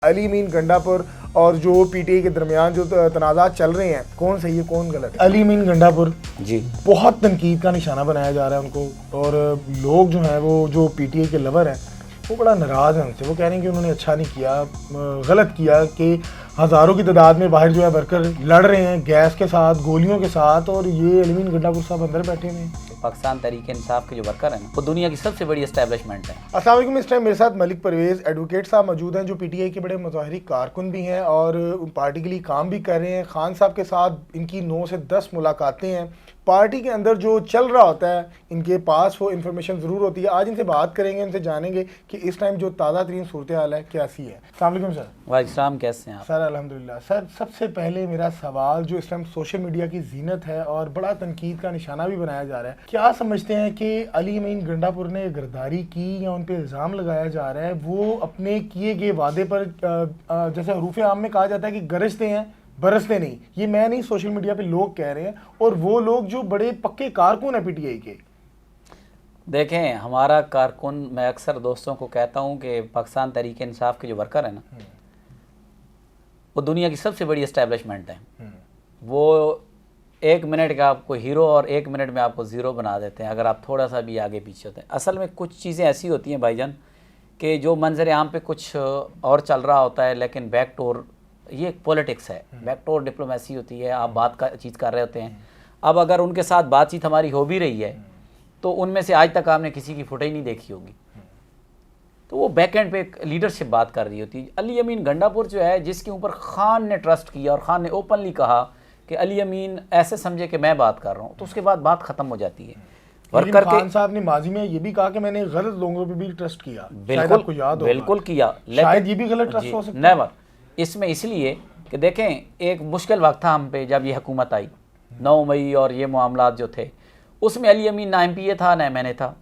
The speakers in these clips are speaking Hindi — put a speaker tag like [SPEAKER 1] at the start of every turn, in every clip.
[SPEAKER 1] अली मीन गंडापुर और जो पीटीआई के दरमियान जो तनाज़ात चल रहे हैं, कौन सही है कौन गलत है? अली मीन गंडापुर जी बहुत तनकीद का निशाना बनाया जा रहा है उनको, और लोग जो हैं वो जो पीटीआई के लवर हैं वो बड़ा नाराज़ हैं उनसे। वो कह रहे हैं कि उन्होंने अच्छा नहीं किया, गलत किया कि हज़ारों की तादाद में बाहर जो है वर्कर लड़ रहे हैं गैस के साथ, गोलियों के साथ, और ये अली मीन गंडापुर साहब अंदर बैठे हुए हैं।
[SPEAKER 2] पाकिस्तान तहरीक-ए-इंसाफ के जो वर्कर हैं वो दुनिया की सबसे बड़ी एस्टैब्लिशमेंट है।
[SPEAKER 1] अस्सलाम वालेकुम। इस टाइम मेरे साथ मलिक परवेज़ एडवोकेट साहब मौजूद हैं जो पीटीआई के बड़े मुज़ाहिरी कारकुन भी हैं और पार्टी के लिए काम भी कर रहे हैं। खान साहब के साथ इनकी 9 से 10 मुलाकातें हैं। पार्टी के अंदर जो चल रहा होता है इनके पास वो इन्फॉर्मेशन ज़रूर होती है। आज इनसे बात करेंगे, इनसे जानेंगे कि इस टाइम जो ताज़ा तरीन सूरत हाल है कैसी है। अस्सलाम वालेकुम सर।
[SPEAKER 2] वालेकुम, कैसे हैं आप?
[SPEAKER 1] सर अल्हम्दुलिल्लाह। सर सबसे पहले मेरा सवाल, जो इस टाइम सोशल मीडिया की जीनत है और बड़ा तनकीद का निशाना भी बनाया जा रहा है, क्या समझते हैं कि अली मीन गंडापुर ने गिरफ्तारी की या उन पर इल्ज़ाम लगाया जा रहा है वो अपने किए गए वादे पर जैसे हरूफ आम में कहा जाता है कि गरजते हैं बरसते नहीं? ये मैं नहीं, सोशल मीडिया पे लोग कह रहे हैं, और वो लोग जो बड़े पक्के कारकुन है पीटीआई के।
[SPEAKER 2] देखें, हमारा कारकुन, मैं अक्सर दोस्तों को कहता हूं कि पाकिस्तान तहरीक-ए-इंसाफ के जो वर्कर हैं ना, वो दुनिया की सबसे बड़ी एस्टैब्लिशमेंट है। वो 1 मिनट का आपको हीरो और 1 मिनट में आपको ज़ीरो बना देते हैं अगर आप थोड़ा सा भी आगे पीछे होते हैं। असल में कुछ चीज़ें ऐसी होती हैं भाईजान कि जो मंजर आम पे कुछ और चल रहा होता है, लेकिन बैकडोर, ये एक पॉलिटिक्स है, बैकडोर डिप्लोमेसी होती है। आप बात का चीज़ कर रहे होते हैं। अब अगर उनके साथ बातचीत हमारी हो भी रही है तो उनमें से आज तक आपने किसी की फुटेज नहीं देखी होगी, तो वो बैक एंड पे लीडरशिप बात कर रही होती है। अली अमीन गंडापुर जो है, जिसके ऊपर खान ने ट्रस्ट किया और खान ने ओपनली कहा कि अली अमीन ऐसे समझे कि मैं बात कर रहा हूँ, तो उसके बाद बात ख़त्म हो जाती है।
[SPEAKER 1] वर्कर खान साहब ने माजी में ये भी कहा कि मैंने गलत लोगों पे भी ट्रस्ट किया।
[SPEAKER 2] बिल्कुल
[SPEAKER 1] याद
[SPEAKER 2] बिल्कुल किया,
[SPEAKER 1] शायद ये भी गलत ट्रस्ट हो सकता है।
[SPEAKER 2] नेवर। इसमें इसलिए कि देखें, एक मुश्किल वक्त था हम पे जब ये हुकूमत आई 9 मई, और ये मामलात जो थे उसमें अली अमीन ना एमपीए था ना मैंने था।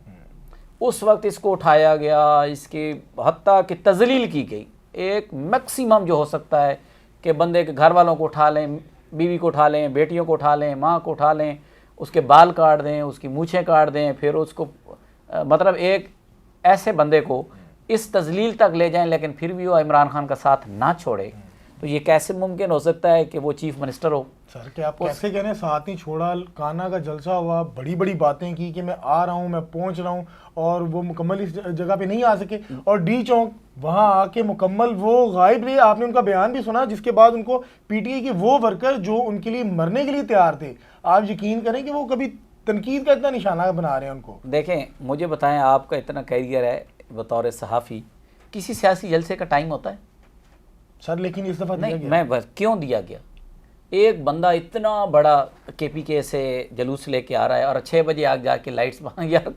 [SPEAKER 2] उस वक्त इसको उठाया गया, इसके हत्ता कि तजलील की गई। एक मैक्सिमम जो हो सकता है कि बंदे के घर वालों को उठा लें, बीवी को उठा लें, बेटियों को उठा लें, माँ को उठा लें, उसके बाल काट दें, उसकी मूछें काट दें, फिर उसको मतलब एक ऐसे बंदे को इस तजलील तक ले जाएं, लेकिन फिर भी वो इमरान खान का साथ ना छोड़े, तो ये कैसे मुमकिन हो सकता है कि वो चीफ मिनिस्टर हो?
[SPEAKER 1] सर क्या आप कैसे कह रहे हैं, साथ नहीं छोड़ा, काना का जलसा हुआ, बड़ी बड़ी बातें की कि मैं आ रहा हूँ, मैं पहुँच रहा हूँ, और वो मुकम्मल इस जगह पे नहीं आ सके, और डी चौक वहाँ आके मुकम्मल वो गायब रहे। आपने उनका बयान भी सुना, जिसके बाद उनको पीटीआई के वो वर्कर जो उनके लिए मरने के लिए तैयार थे, आप यकीन करें कि वो कभी तनकीद का इतना निशाना बना रहे हैं उनको।
[SPEAKER 2] देखें, मुझे बताएं, आपका इतना कैरियर है बतौर सहाफ़ी, किसी सियासी जलसे का टाइम होता है?
[SPEAKER 1] सर लेकिन इस दफ़ा
[SPEAKER 2] नहीं, मैं क्यों दिया गया? एक बंदा इतना बड़ा केपीके से जुलूस लेके आ रहा है और 6 बजे आग जाके लाइट्स यार,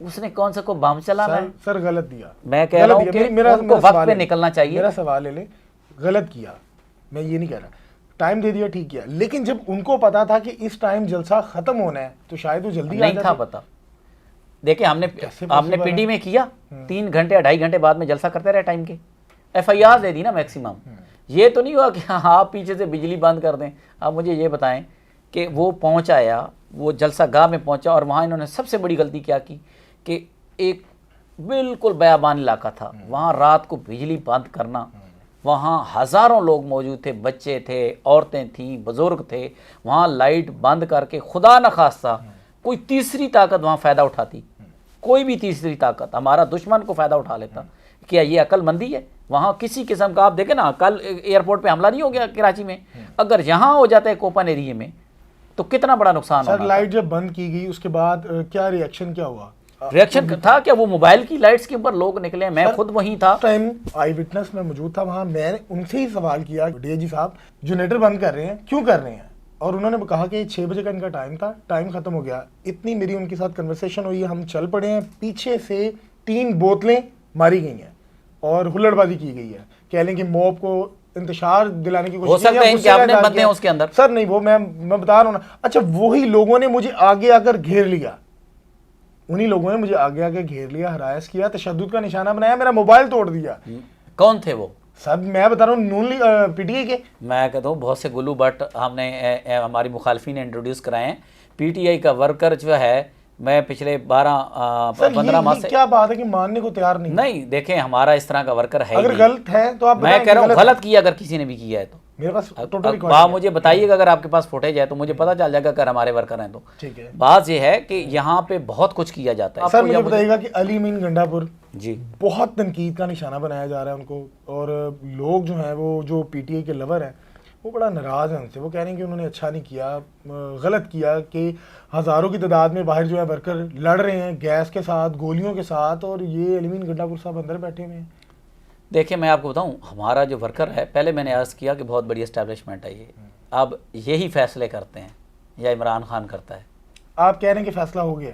[SPEAKER 2] उसने कौन सा को बम चलाना है?
[SPEAKER 1] सर गलत दिया।
[SPEAKER 2] मैं कह रहा हूँ कि उनको वक्त पे निकलना चाहिए।
[SPEAKER 1] मेरा सवाल ले, गलत किया, मैं ये नहीं कह रहा, टाइम दे दिया, ठीक किया, लेकिन जब उनको पता था कि इस टाइम जलसा खत्म होना है तो शायद वो जल्दी
[SPEAKER 2] नहीं था पता। देखिए, हमने पीडी में किया 3 घंटे 2.5 घंटे बाद में जलसा करते रहे टाइम के, FIR दे दी ना मैक्सिमम। ये तो नहीं हुआ कि हाँ आप पीछे से बिजली बंद कर दें। आप मुझे ये बताएं कि वो पहुंचाया, वो जलसा गाह में पहुंचा, और वहाँ इन्होंने सबसे बड़ी गलती क्या की कि एक बिल्कुल बयाबान इलाका था, वहाँ रात को बिजली बंद करना। वहाँ हज़ारों लोग मौजूद थे, बच्चे थे, औरतें थीं, बुज़ुर्ग थे। वहाँ लाइट बंद करके खुदा न खास्ता कोई तीसरी ताकत वहाँ फ़ायदा उठाती, कोई भी तीसरी ताकत, हमारा दुश्मन को फ़ायदा उठा लेता। क्या ये अक्लमंदी है? वहाँ किसी किस्म का, आप देखें ना, कल एयरपोर्ट पे हमला नहीं हो गया कराची में, अगर यहाँ हो जाता है ओपन एरिया में तो कितना बड़ा नुकसान होगा।
[SPEAKER 1] सर लाइट जब बंद की गई उसके बाद क्या रिएक्शन क्या हुआ?
[SPEAKER 2] रिएक्शन था क्या? वो मोबाइल की लाइट्स के ऊपर लोग निकले, मैं खुद वहीं था,
[SPEAKER 1] टाइम आई विटनेस में मौजूद था वहाँ। मैंने उनसे ही सवाल किया, डीआईजी साहब जनरेटर बंद कर रहे हैं, क्यों कर रहे हैं? और उन्होंने कहा कि 6 बजे का इनका टाइम था, टाइम खत्म हो गया। इतनी मेरी उनके साथ कन्वर्सेशन हुई, हम चल पड़े हैं, पीछे से 3 बोतलें मारी गई हैं और हुल्लड़बाजी की गई है। कह लें कि मॉब को इंतशार दिलाने की कोशिश
[SPEAKER 2] हो सकता है इनके अपने बंदे हैं उसके अंदर।
[SPEAKER 1] सर नहीं, वो मैं बता रहा हूँ ना। अच्छा, वही लोगों ने मुझे आगे आकर घेर लिया, उन्हीं लोगों ने मुझे आगे आके घेर लिया, हरास किया, तशद्दुद का निशाना बनाया, मेरा मोबाइल तोड़ दिया।
[SPEAKER 2] कौन थे वो?
[SPEAKER 1] सब मैं बता रहा हूँ, नून पीटीआई के।
[SPEAKER 2] मैं कहता हूँ बहुत से गुल्लू बट हमने हमारी मुखालफी ने इंट्रोड्यूस कराए हैं। पीटीआई का वर्कर जो है मैं पिछले 12-15 माह से
[SPEAKER 1] क्या बात है कि मानने को तैयार
[SPEAKER 2] नहीं। देखें, हमारा इस तरह का वर्कर है
[SPEAKER 1] अगर गलत है तो आप
[SPEAKER 2] मैं कह रहा हूँ गलत किया अगर किसी ने भी किया है तो
[SPEAKER 1] मेरे पास टोटली
[SPEAKER 2] आप मुझे बताइएगा, अगर आपके पास फुटेज है तो मुझे पता चल जाएगा अगर हमारे वर्कर हैं तो।
[SPEAKER 1] ठीक है,
[SPEAKER 2] बात ये है कि यहाँ पे बहुत कुछ किया जाता है।
[SPEAKER 1] सर मुझे बताइएगा कि अली अमीन गंडापुर
[SPEAKER 2] जी
[SPEAKER 1] बहुत तनकीद का निशाना बनाया जा रहा है उनको, और लोग जो हैं वो जो पीटीआई के लवर हैं वो बड़ा नाराज़ हैं उनसे। वो कह रहे हैं कि उन्होंने अच्छा नहीं किया, गलत किया कि हज़ारों की तादाद में बाहर जो है वर्कर लड़ रहे हैं गैस के साथ, गोलियों के साथ, और ये अली अमीन गंडापुर साहब अंदर बैठे हुए हैं।
[SPEAKER 2] देखिए, मैं आपको बताऊं, हमारा जो वर्कर है, पहले मैंने अर्ज़ किया कि बहुत बड़ी एस्टैब्लिशमेंट है ये। अब यही फैसले करते हैं या इमरान खान करता है?
[SPEAKER 1] आप कह रहे हैं कि फैसला हो गया?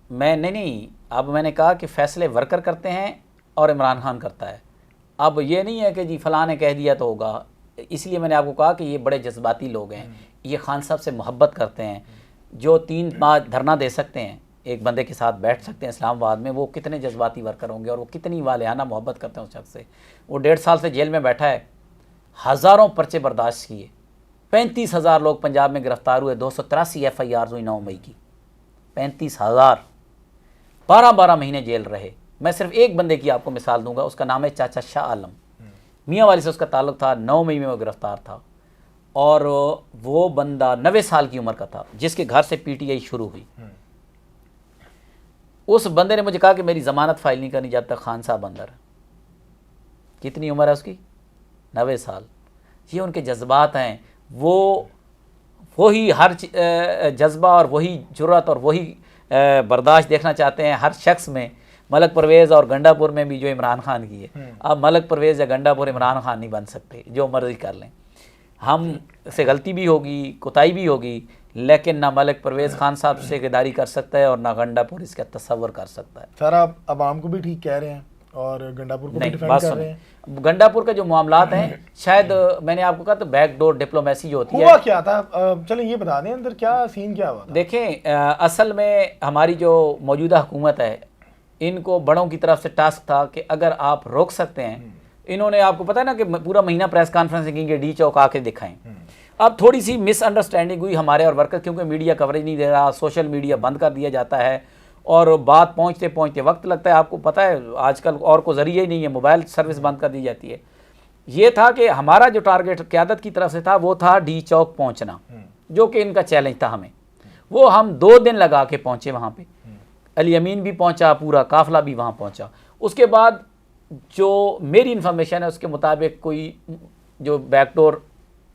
[SPEAKER 2] मैं नहीं, अब मैंने कहा कि फैसले वर्कर करते हैं और इमरान खान करता है। अब ये नहीं है कि जी फलां ने कह दिया तो होगा। इसलिए मैंने आपको कहा कि ये बड़े जज्बाती लोग हैं, ये खान साहब से मोहब्बत करते हैं। जो 3 माह धरना दे सकते हैं, एक बंदे के साथ बैठ सकते हैं इस्लामाबाद में, वो कितने जज्बाती वर्कर होंगे और वो कितनी वालियाना मोहब्बत करते हैं उस शख्स से। वो 1.5 साल से जेल में बैठा है, हज़ारों पर्चे बर्दाश्त किए, 35,000 लोग पंजाब में गिरफ्तार हुए, 283 FIR हुई 9 मई की, 35,000, 12-12 महीने जेल रहे। मैं सिर्फ एक बंदे की आपको मिसाल दूंगा, उसका नाम है चाचा शाह आलम, मियाँ वाली से उसका ताल्लुक था। 9 मई में वो गिरफ्तार था और वो बंदा 90 साल की उम्र का था, जिसके घर से PTI शुरू हुई। उस बंदे ने मुझे कहा कि मेरी ज़मानत फाइल नहीं करनी जब तक खान साहब अंदर। कितनी उम्र है उसकी? 90 साल। ये उनके जज्बात हैं, वही हर जज्बा और वही जुर्रत और वही बर्दाश्त देखना चाहते हैं हर शख्स में। मलक परवेज़ और गंडापुर में भी जो इमरान खान की है। अब मलक परवेज़ या गंडापुर इमरान खान नहीं बन सकते, जो मर्जी कर लें। हम से गलती भी होगी, कोताही भी होगी, लेकिन ना मलक परवेज़ खान साहब से गद्दारी कर सकता है और ना गंडापुर इसका तस्वर कर सकता है।
[SPEAKER 1] सर आप आवाम को भी ठीक कह रहे हैं और गंडापुर को भी डिफेंड कर रहे हैं।
[SPEAKER 2] गंडापुर का जो मामलात हैं, शायद मैंने आपको कहा तो बैकडोर डिप्लोमेसी जो होती है।
[SPEAKER 1] हुआ क्या था? चलें ये बता दें अंदर क्या सीन क्या हुआ था?
[SPEAKER 2] देखें, असल में हमारी जो मौजूदा हुकूमत है, इनको बड़ों की तरफ से टास्क था कि अगर आप रोक सकते हैं। इन्होंने, आपको पता है ना कि पूरा महीना प्रेस कॉन्फ्रेंस की डी चौक आके दिखाएं। अब थोड़ी सी मिसअंडरस्टैंडिंग हुई हमारे और वर्कर, क्योंकि मीडिया कवरेज नहीं दे रहा, सोशल मीडिया बंद कर दिया जाता है और बात पहुंचते पहुंचते वक्त लगता है। आपको पता है आजकल और को ज़रिए ही नहीं है, मोबाइल सर्विस बंद कर दी जाती है। ये था कि हमारा जो टारगेट क़यादत की तरफ से था वो था डी चौक पहुँचना, जो कि इनका चैलेंज था हमें। वो हम 2 दिन लगा के पहुँचे वहाँ पर। अली अमीन भी पहुँचा, पूरा काफ़िला भी वहाँ पहुँचा। उसके बाद जो मेरी इन्फॉर्मेशन है उसके मुताबिक कोई जो बैकडोर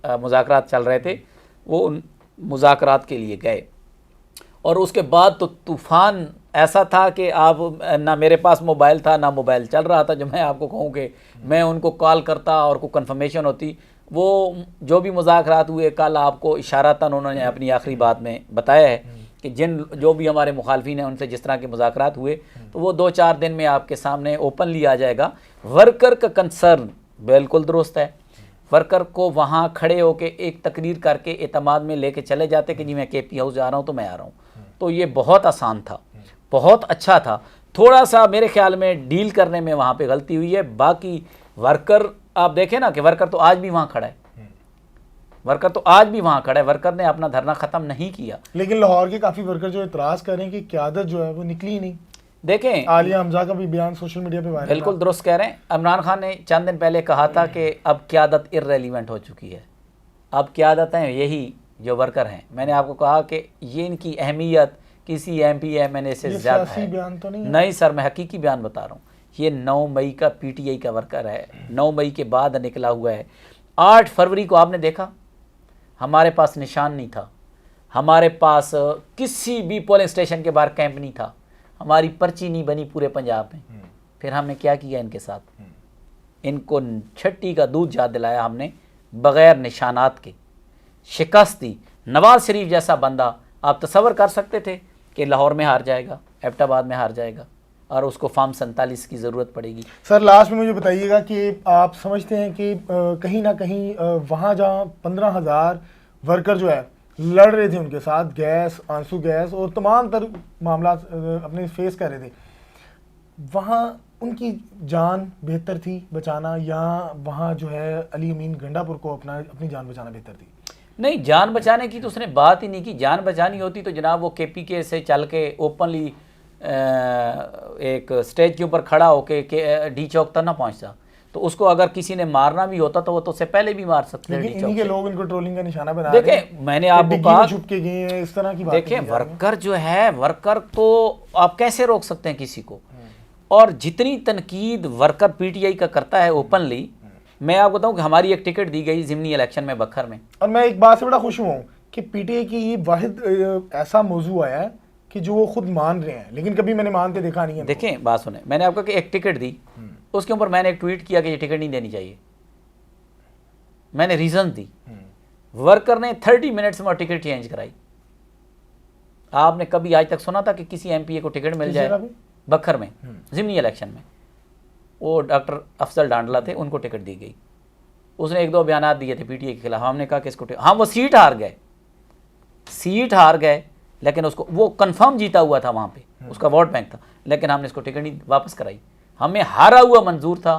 [SPEAKER 2] मुज़ाकरात चल रहे थे, वो उन मुज़ाकरात के लिए गए। और उसके बाद तो तूफ़ान ऐसा था कि आप ना मेरे पास मोबाइल था ना मोबाइल चल रहा था। जो मैं आपको कहूँ कि मैं उनको कॉल करता और कोई कन्फर्मेशन होती, वो जो भी मुज़ाकरात हुए कल आपको इशारतन उन्होंने अपनी आखिरी बात में बताया है कि जो भी हमारे मुखालफिन हैं उनसे जिस तरह के मुज़ाकरात हुए, तो वो 2-4 दिन में आपके सामने ओपनली आ जाएगा। वर्कर का कंसर्न बिल्कुल दुरुस्त है। वर्कर को वहाँ खड़े होकर एक तकरीर करके एतमाद में लेके चले जाते कि जी मैं KP हाउस जा रहा हूँ तो मैं आ रहा हूँ। तो ये बहुत आसान था, बहुत अच्छा था। थोड़ा सा मेरे ख्याल में डील करने में वहाँ पे गलती हुई है। बाकी वर्कर आप देखें ना कि वर्कर तो आज भी वहाँ खड़ा है, वर्कर तो आज भी वहाँ खड़ा है। वर्कर ने अपना धरना ख़त्म नहीं किया।
[SPEAKER 1] लेकिन लाहौर के काफ़ी वर्कर जो इतराज़ करें कि क़यादत जो है वो निकली ही नहीं।
[SPEAKER 2] देखें,
[SPEAKER 1] आलिया हमजा का भी बयान सोशल मीडिया पे वायरल।
[SPEAKER 2] बिल्कुल दुरुस्त कह रहे हैं। इमरान खान ने चंद दिन पहले कहा था कि अब क़यादत इर्रेलीवेंट हो चुकी है, अब क़यादत हैं यही जो वर्कर हैं। मैंने आपको कहा कि ये इनकी अहमियत किसी MP MNA से ज़्यादा है।
[SPEAKER 1] बयान तो
[SPEAKER 2] नहीं सर, मैं हकीकी बयान बता रहा हूँ। ये 9 मई का PTI का वर्कर है, 9 मई के बाद निकला हुआ है। 8 फरवरी को आपने देखा, हमारे पास निशान नहीं था, हमारे पास किसी भी पोलिंग स्टेशन के बाहर कैंप नहीं था, हमारी पर्ची नहीं बनी पूरे पंजाब में। फिर हमने क्या किया इनके साथ? इनको छट्टी का दूध याद दिलाया हमने, बग़ैर निशानात के शिकस्त दी। नवाज शरीफ जैसा बंदा आप तसव्वुर कर सकते थे कि लाहौर में हार जाएगा, एबटाबाद में हार जाएगा और उसको फॉर्म 47 की ज़रूरत पड़ेगी।
[SPEAKER 1] सर लास्ट में मुझे बताइएगा कि आप समझते हैं कि कहीं ना कहीं वहाँ जहाँ 15,000 वर्कर जो है लड़ रहे थे उनके साथ, गैस, आंसू गैस और तमाम तर मामला अपने फेस कर रहे थे, वहाँ उनकी जान बेहतर थी बचाना, या वहाँ जो है अली अमीन गंडापुर को अपनी जान बचाना बेहतर थी?
[SPEAKER 2] नहीं, जान बचाने की तो उसने बात ही नहीं की। जान बचानी होती तो जनाब वो KPK से चल के ओपनली एक स्टेज के ऊपर खड़ा होके डी चौक तक ना पहुंचता। तो उसको अगर किसी ने मारना भी होता तो वो तो उससे पहले भी मार सकते थे।
[SPEAKER 1] लेकिन इन्हीं के लोग इनको ट्रोलिंग का निशाना बना रहे हैं।
[SPEAKER 2] देखें, मैंने आपको कहा
[SPEAKER 1] छुप के गए हैं, इस तरह की बात।
[SPEAKER 2] देखें, वर्कर जो है, वर्कर को आप कैसे रोक सकते हैं किसी को? और जितनी तनकीद वर्कर PTI का करता है ओपनली, मैं आपको बताऊं कि हमारी एक टिकट दी गई ज़िमनी इलेक्शन में बखर में।
[SPEAKER 1] और मैं एक बात से बड़ा खुश हुआ हूँ कि PTI की ये वाहिद ऐसा मौजू आया है कि जो वो खुद मान रहे हैं, लेकिन कभी मैंने मानते देखा नहीं है।
[SPEAKER 2] देखें, बात सुने, मैंने आपको एक टिकट दी, उसके ऊपर मैंने एक ट्वीट किया कि ये टिकट नहीं देनी चाहिए। मैंने रीज़न दी, वर्कर ने 30 मिनट्स में टिकट चेंज कराई। आपने कभी आज तक सुना था कि किसी MPA को टिकट मिल जाए? बखर में ज़िमनी इलेक्शन में वो डॉक्टर अफजल डांडला थे, उनको टिकट दी गई। उसने 1-2 बयान दिए थे PTI के खिलाफ। हमने कहा कि इसको हाँ, वो सीट हार गए, लेकिन उसको वो कंफर्म जीता हुआ था, वहाँ पे उसका वोट बैंक था, लेकिन हमने इसको टिकट नहीं वापस कराई। हमें हारा हुआ मंजूर था,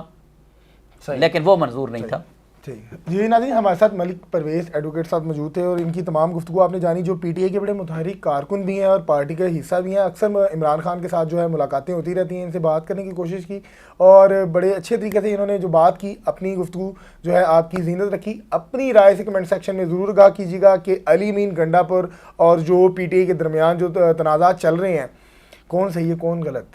[SPEAKER 2] लेकिन वो मंजूर नहीं था।
[SPEAKER 1] ठीक। जी नाज़रीन, हमारे साथ मलिक परवेज़ एडवोकेट साहब मौजूद थे और इनकी तमाम गुफ्तगू आपने जानी, जो PTI के बड़े मुतहरिक कारकुन भी हैं और पार्टी का हिस्सा भी हैं। अक्सर इमरान खान के साथ जो है मुलाकातें होती रहती हैं, इनसे बात करने की कोशिश की और बड़े अच्छे तरीके से इन्होंने जो बात की, अपनी गुफ्तगू जो है आपकी ज़ीनत रखी। अपनी राय से कमेंट सेक्शन में ज़रूर आगाह कीजिएगा कि अली मीन गंडापुर और जो PTI के दरमियान जो तनाज़ात चल रहे हैं, कौन सही है कौन गलत।